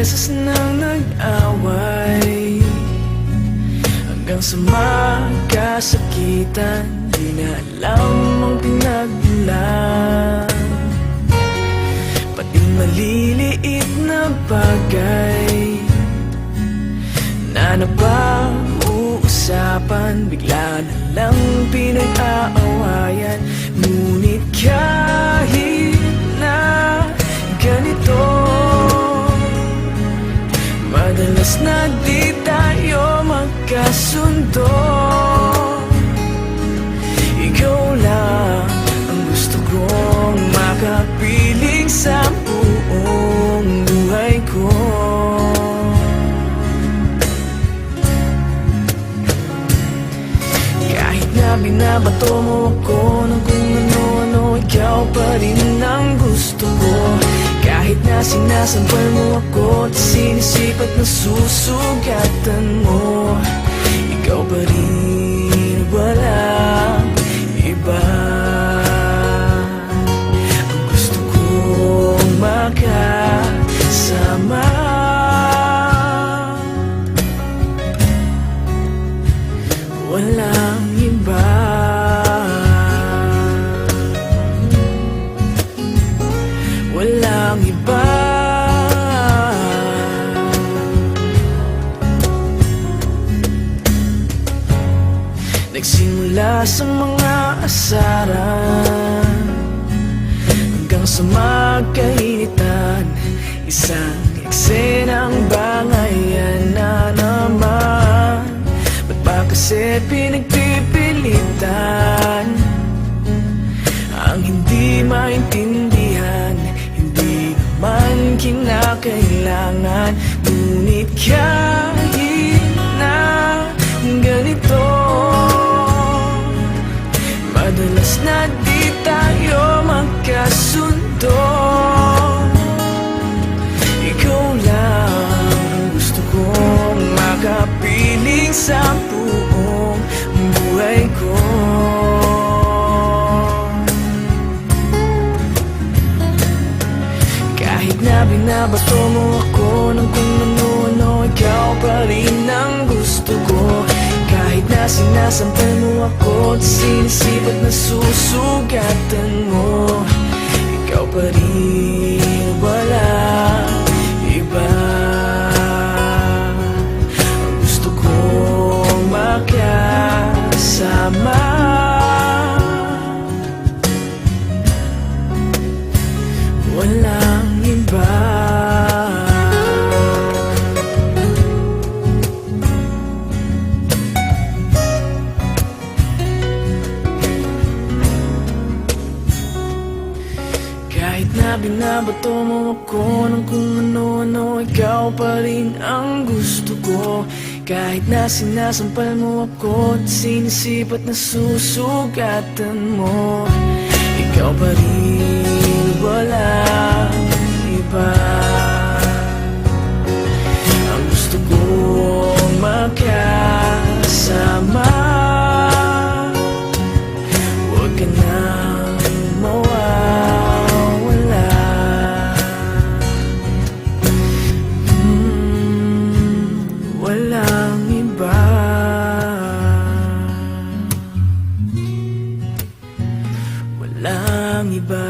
beses nang nag-away, hanggang sa magkasakitan. Di na alam ang pinagmulan, pati maliliit na bagay na napag-uusapan, bigla na lang pinag-aawayan. Ngunit kahit na ganito, madalas na di tayo magkasundo. Ikaw lang ang gusto kong makapiling sa buong buhay ko. Kahit na binabato mo ako ng kung ano-ano, ikaw pa rin ang gusto ko. Kahit na sinasampal mo ako at sinisipat na susugatan mo, ikaw pa rin, walang iba. Ang gusto kong makasama, walang iba. Walang iba. Nagsimula sa mga asaran hanggang sa magkainitan, isang eksenang bangayan na naman. Ba't ba kasi pinagpipilitan ang hindi maintindihan? Hindi naman kinakailangan. Ngunit kahit na ganito, madalas na di tayo magkasundo. Ikaw lang ang gusto kong makapiling sa buong buhay ko. Kahit na binabato mo ako ng kung ano-ano, ikaw pa rin ang gusto ko. Kahit na sinasampal mo ako at sinisipat na susugatan mo, ikaw pa rin, walang iba. Ang gusto kong makasama, walang iba. Kahit na binabato mo ako ng kung ano-ano, ikaw pa rin ang gusto ko. Kahit na sinasampal mo ako at sinisipat na susugatan mo, ikaw pa rin, walang iba. Ang gusto kong makasama, huwag ka nang mawawala. Walang iba. Walang iba.